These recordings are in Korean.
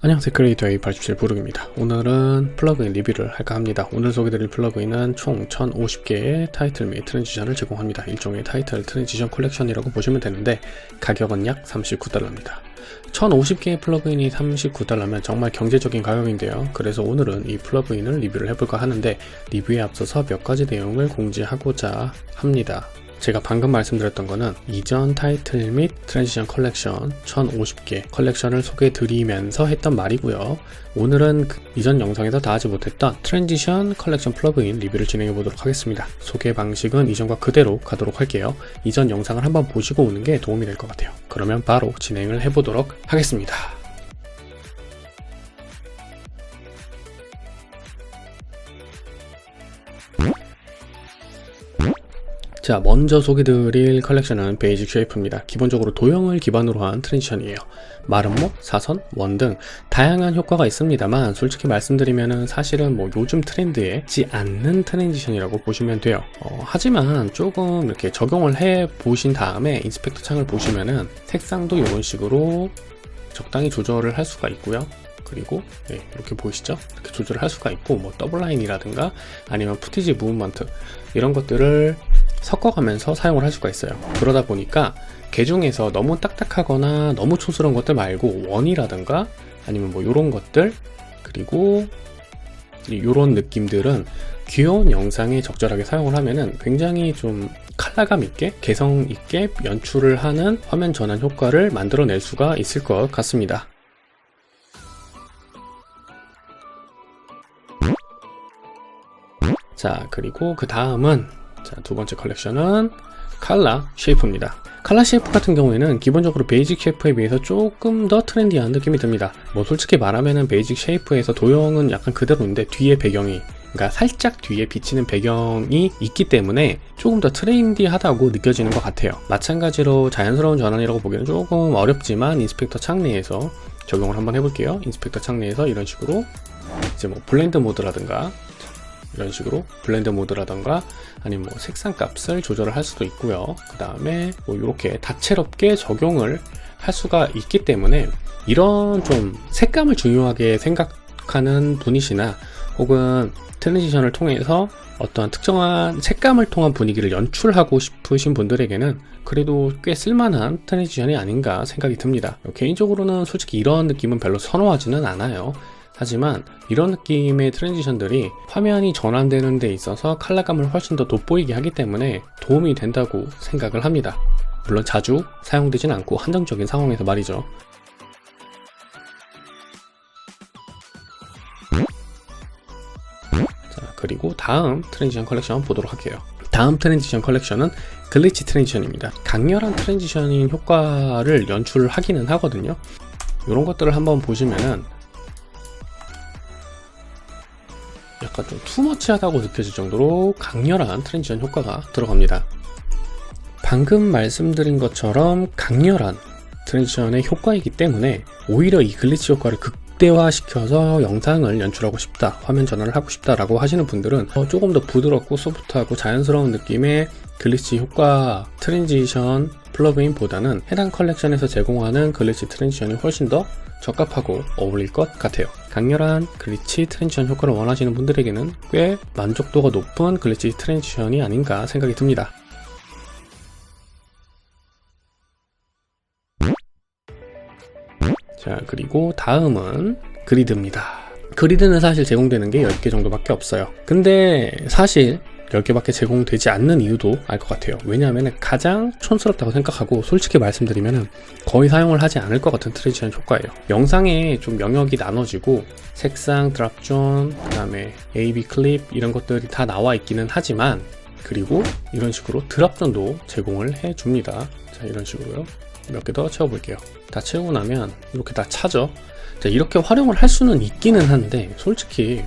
안녕하세요, 크리에이터 A87 부르기입니다. 오늘은 플러그인 리뷰를 할까 합니다. 오늘 소개드릴 플러그인은 총 1050개의 타이틀 및 트랜지션을 제공합니다. 일종의 타이틀 트랜지션 컬렉션이라고 보시면 되는데 가격은 약 39달러입니다. 1050개의 플러그인이 39달러면 정말 경제적인 가격인데요. 그래서 오늘은 이 플러그인을 리뷰를 해볼까 하는데 리뷰에 앞서서 몇 가지 내용을 공지하고자 합니다. 제가 방금 말씀드렸던 거는 이전 타이틀 및 트랜지션 컬렉션 1050개 컬렉션을 소개해 드리면서 했던 말이고요. 오늘은 이전 영상에서 다 하지 못했던 트랜지션 컬렉션 플러그인 리뷰를 진행해 보도록 하겠습니다. 소개 방식은 이전과 그대로 가도록 할게요. 이전 영상을 한번 보시고 오는 게 도움이 될 것 같아요. 그러면 바로 진행을 해 보도록 하겠습니다. 자, 먼저 소개드릴 컬렉션은 베이직 쉐이프입니다. 기본적으로 도형을 기반으로 한 트랜지션이에요. 마름모, 사선, 원 등 다양한 효과가 있습니다만 솔직히 말씀드리면은 사실은 요즘 트렌드에 지 않는 트랜지션이라고 보시면 돼요. 하지만 조금 이렇게 적용을 해 보신 다음에 인스펙터 창을 보시면은 색상도 이런 식으로 적당히 조절을 할 수가 있고요. 그리고 이렇게 보이시죠? 이렇게 조절을 할 수가 있고 더블 라인이라든가 아니면 푸티지 무브먼트 이런 것들을 섞어가면서 사용을 할 수가 있어요. 그러다 보니까 개중에서 너무 딱딱하거나 너무 촌스러운 것들 말고 원이라든가 아니면 이런 것들 그리고 이런 느낌들은 귀여운 영상에 적절하게 사용을 하면은 굉장히 좀 컬러감 있게 개성 있게 연출을 하는 화면 전환 효과를 만들어낼 수가 있을 것 같습니다. 자, 그리고 그 다음은 두 번째 컬렉션은 칼라 쉐이프입니다. 칼라 쉐이프 같은 경우에는 기본적으로 베이직 쉐이프에 비해서 조금 더 트렌디한 느낌이 듭니다. 솔직히 말하면은 베이직 쉐이프에서 도형은 약간 그대로인데 뒤에 배경이 그러니까 살짝 뒤에 비치는 배경이 있기 때문에 조금 더 트렌디하다고 느껴지는 것 같아요. 마찬가지로 자연스러운 전환이라고 보기에는 조금 어렵지만 인스펙터 창 내에서 적용을 한번 해볼게요. 인스펙터 창 내에서 이런 식으로 이제 블렌드 모드라든가 이런 식으로 블렌드 모드라던가 아니면 색상 값을 조절을 할 수도 있고요. 그 다음에 이렇게 다채롭게 적용을 할 수가 있기 때문에 이런 좀 색감을 중요하게 생각하는 분이시나 혹은 트랜지션을 통해서 어떠한 특정한 색감을 통한 분위기를 연출하고 싶으신 분들에게는 그래도 꽤 쓸만한 트랜지션이 아닌가 생각이 듭니다. 개인적으로는 솔직히 이런 느낌은 별로 선호하지는 않아요. 하지만 이런 느낌의 트랜지션들이 화면이 전환되는 데 있어서 컬러감을 훨씬 더 돋보이게 하기 때문에 도움이 된다고 생각을 합니다. 물론 자주 사용되진 않고 한정적인 상황에서 말이죠. 자, 그리고 다음 트랜지션 컬렉션 보도록 할게요. 다음 트랜지션 컬렉션은 글리치 트랜지션입니다. 강렬한 트랜지션인 효과를 연출하기는 하거든요. 이런 것들을 한번 보시면은 약간 좀 투머치하다고 느껴질 정도로 강렬한 트랜지션 효과가 들어갑니다. 방금 말씀드린 것처럼 강렬한 트랜지션의 효과이기 때문에 오히려 이 글리치 효과를 극대화시켜서 영상을 연출하고 싶다, 화면 전환을 하고 싶다 라고 하시는 분들은 조금 더 부드럽고 소프트하고 자연스러운 느낌의 글리치 효과 트랜지션 플러그인보다는 해당 컬렉션에서 제공하는 글리치 트랜지션이 훨씬 더 적합하고 어울릴 것 같아요. 강렬한 글리치 트랜지션 효과를 원하시는 분들에게는 꽤 만족도가 높은 글리치 트랜지션이 아닌가 생각이 듭니다. 자, 그리고 다음은 그리드입니다. 그리드는 사실 제공되는 게 10개 정도밖에 없어요. 근데 사실 10개밖에 제공되지 않는 이유도 알 것 같아요. 왜냐하면 가장 촌스럽다고 생각하고 솔직히 말씀드리면 거의 사용을 하지 않을 것 같은 트랜지션 효과예요. 영상에 좀 영역이 나눠지고 색상, 드랍존, 그 다음에 AB 클립 이런 것들이 다 나와 있기는 하지만 그리고 이런 식으로 드랍존도 제공을 해줍니다. 자, 이런 식으로요. 몇 개 더 채워볼게요. 다 채우고 나면 이렇게 다 차죠. 자, 이렇게 활용을 할 수는 있기는 한데 솔직히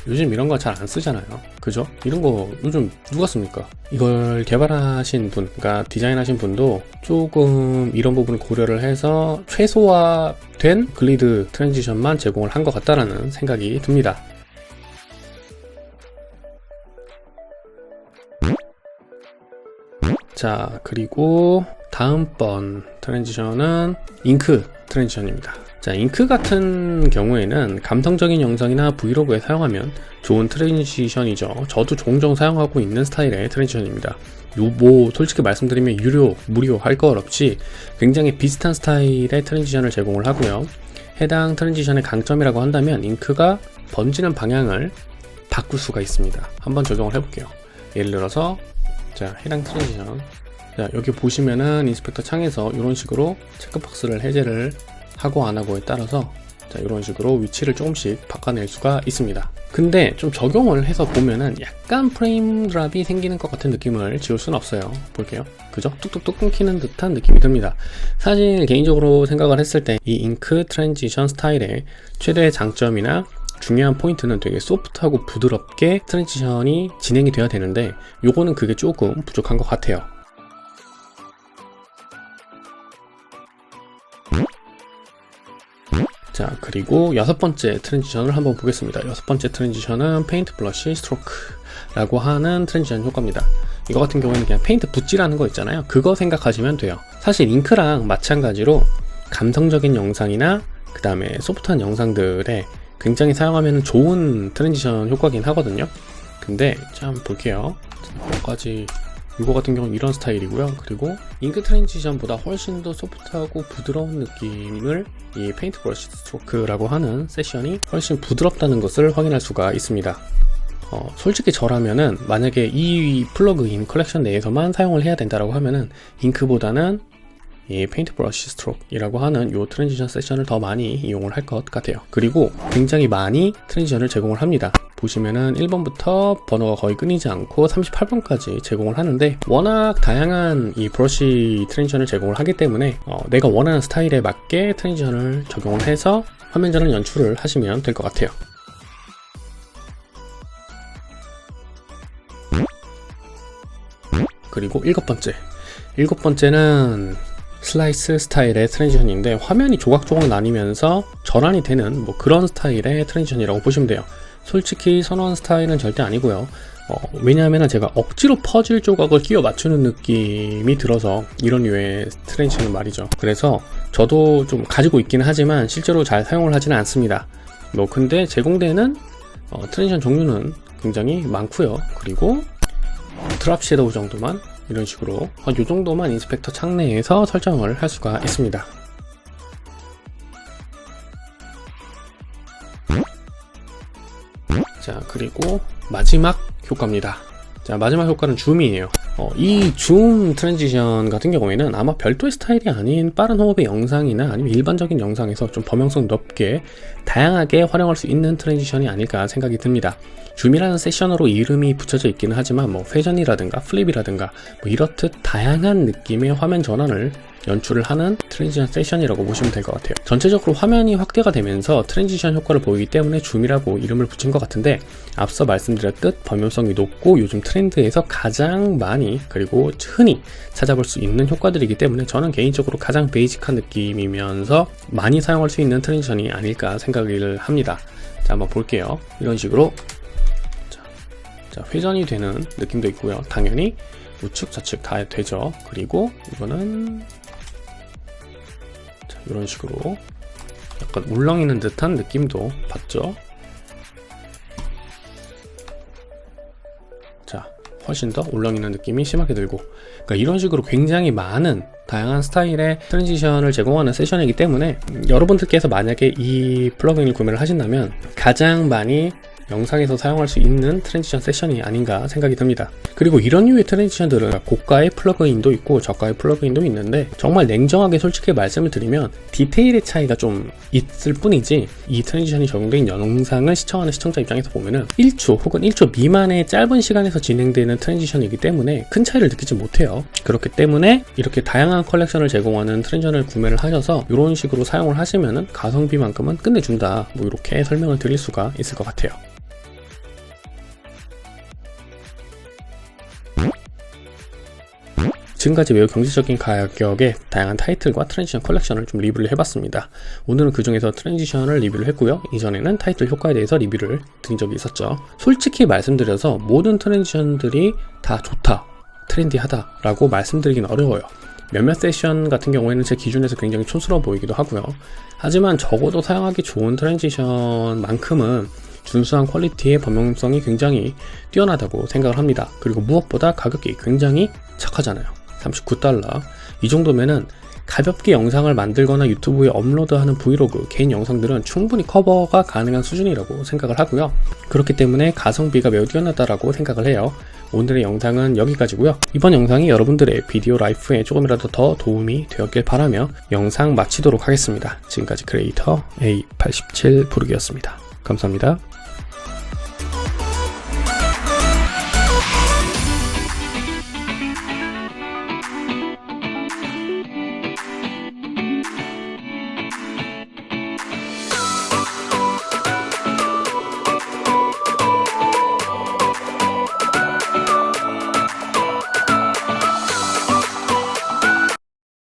요즘 이런 거 잘 안 쓰잖아요. 그죠? 이런 거 요즘 누가 씁니까? 이걸 개발하신 분, 그러니까 디자인하신 분도 조금 이런 부분을 고려를 해서 최소화된 글리드 트랜지션만 제공을 한 것 같다라는 생각이 듭니다. 자, 그리고 다음번 트랜지션은 잉크 트랜지션입니다. 자, 잉크 같은 경우에는 감성적인 영상이나 브이로그에 사용하면 좋은 트랜지션이죠. 저도 종종 사용하고 있는 스타일의 트랜지션입니다. 뭐 솔직히 말씀드리면 유료, 무료 할 것 없이 굉장히 비슷한 스타일의 트랜지션을 제공을 하고요. 해당 트랜지션의 강점이라고 한다면 잉크가 번지는 방향을 바꿀 수가 있습니다. 한번 적용을 해볼게요. 예를 들어서 자, 해당 트랜지션, 자, 여기 보시면은 인스펙터 창에서 이런 식으로 체크박스를 해제를 하고 안 하고에 따라서 자, 이런 식으로 위치를 조금씩 바꿔낼 수가 있습니다. 근데 좀 적용을 해서 보면은 약간 프레임 드랍이 생기는 것 같은 느낌을 지울 수는 없어요. 볼게요. 그죠? 뚝뚝뚝 끊기는 듯한 느낌이 듭니다. 사실 개인적으로 생각을 했을 때 이 잉크 트랜지션 스타일의 최대의 장점이나 중요한 포인트는 되게 소프트하고 부드럽게 트랜지션이 진행이 돼야 되는데 요거는 그게 조금 부족한 것 같아요. 자, 그리고 여섯 번째 트랜지션을 한번 보겠습니다. 여섯 번째 트랜지션은 페인트 블러쉬 스트로크라고 하는 트랜지션 효과입니다. 이거 같은 경우에는 그냥 페인트 붓질하는 거 있잖아요. 그거 생각하시면 돼요. 사실 잉크랑 마찬가지로 감성적인 영상이나 그 다음에 소프트한 영상들에 굉장히 사용하면 좋은 트랜지션 효과긴 하거든요. 근데 자, 한번 볼게요. 여기까지 이거 같은 경우는 이런 스타일이고요. 그리고 잉크 트랜지션보다 훨씬 더 소프트하고 부드러운 느낌을 이 페인트 브러쉬 스트로크라고 하는 세션이 훨씬 부드럽다는 것을 확인할 수가 있습니다. 솔직히 저라면은 만약에 이 플러그인 컬렉션 내에서만 사용을 해야 된다라고 하면은 잉크보다는 이 페인트 브러쉬 스트로크이라고 하는 이 트랜지션 세션을 더 많이 이용을 할 것 같아요. 그리고 굉장히 많이 트랜지션을 제공을 합니다. 보시면은 1번부터 번호가 거의 끊이지 않고 38번까지 제공을 하는데 워낙 다양한 이 브러쉬 트랜지션을 제공을 하기 때문에 내가 원하는 스타일에 맞게 트랜지션을 적용을 해서 화면 전환 연출을 하시면 될 것 같아요. 그리고 일곱 번째는 슬라이스 스타일의 트랜지션인데 화면이 조각조각 나뉘면서 전환이 되는 뭐 그런 스타일의 트랜지션이라고 보시면 돼요. 솔직히 선호하는 스타일은 절대 아니고요. 왜냐하면 제가 억지로 퍼즐 조각을 끼워 맞추는 느낌이 들어서 이런 류의 트랜지션은 말이죠. 그래서 저도 좀 가지고 있긴 하지만 실제로 잘 사용을 하지는 않습니다. 근데 제공되는 트랜지션 종류는 굉장히 많고요. 그리고 드랍 섀도우 정도만 이런 식으로 이 정도만 인스펙터 창내에서 설정을 할 수가 있습니다. 자, 그리고 마지막 효과입니다. 자, 마지막 효과는 줌이에요. 이 줌 트랜지션 같은 경우에는 아마 별도의 스타일이 아닌 빠른 호흡의 영상이나 아니면 일반적인 영상에서 좀 범용성 높게 다양하게 활용할 수 있는 트랜지션이 아닐까 생각이 듭니다. 줌이라는 세션으로 이름이 붙여져 있기는 하지만 회전이라든가 플립이라든가 이렇듯 다양한 느낌의 화면 전환을 연출을 하는 트랜지션 세션이라고 보시면 될 것 같아요. 전체적으로 화면이 확대가 되면서 트랜지션 효과를 보이기 때문에 줌이라고 이름을 붙인 것 같은데 앞서 말씀드렸듯 범용성이 높고 요즘 트렌드에서 가장 많이 그리고 흔히 찾아볼 수 있는 효과들이기 때문에 저는 개인적으로 가장 베이직한 느낌이면서 많이 사용할 수 있는 트랜지션이 아닐까 생각을 합니다. 자, 한번 볼게요. 이런 식으로 자, 회전이 되는 느낌도 있고요. 당연히 우측 좌측 다 되죠. 그리고 이거는 자, 이런 식으로 약간 울렁이는 듯한 느낌도 받죠. 자, 훨씬 더 울렁이는 느낌이 심하게 들고, 그러니까 이런 식으로 굉장히 많은 다양한 스타일의 트랜지션을 제공하는 세션이기 때문에 여러분들께서 만약에 이 플러그인을 구매를 하신다면 가장 많이 영상에서 사용할 수 있는 트랜지션 세션이 아닌가 생각이 듭니다. 그리고 이런 류의 트랜지션들은 고가의 플러그인도 있고 저가의 플러그인도 있는데 정말 냉정하게 솔직히 말씀을 드리면 디테일의 차이가 좀 있을 뿐이지 이 트랜지션이 적용된 영상을 시청하는 시청자 입장에서 보면은 1초 혹은 1초 미만의 짧은 시간에서 진행되는 트랜지션이기 때문에 큰 차이를 느끼지 못해요. 그렇기 때문에 이렇게 다양한 컬렉션을 제공하는 트랜지션을 구매를 하셔서 이런 식으로 사용을 하시면은 가성비만큼은 끝내준다, 이렇게 설명을 드릴 수가 있을 것 같아요. 지금까지 매우 경제적인 가격에 다양한 타이틀과 트랜지션 컬렉션을 좀 리뷰를 해봤습니다. 오늘은 그 중에서 트랜지션을 리뷰를 했고요. 이전에는 타이틀 효과에 대해서 리뷰를 드린 적이 있었죠. 솔직히 말씀드려서 모든 트랜지션들이 다 좋다, 트렌디하다 라고 말씀드리긴 어려워요. 몇몇 세션 같은 경우에는 제 기준에서 굉장히 촌스러워 보이기도 하고요. 하지만 적어도 사용하기 좋은 트랜지션만큼은 준수한 퀄리티의 범용성이 굉장히 뛰어나다고 생각을 합니다. 그리고 무엇보다 가격이 굉장히 착하잖아요. $39. 이 정도면은 가볍게 영상을 만들거나 유튜브에 업로드하는 브이로그, 개인 영상들은 충분히 커버가 가능한 수준이라고 생각을 하고요. 그렇기 때문에 가성비가 매우 뛰어나다라고 생각을 해요. 오늘의 영상은 여기까지고요. 이번 영상이 여러분들의 비디오 라이프에 조금이라도 더 도움이 되었길 바라며 영상 마치도록 하겠습니다. 지금까지 크리에이터 A87 부르기였습니다. 감사합니다.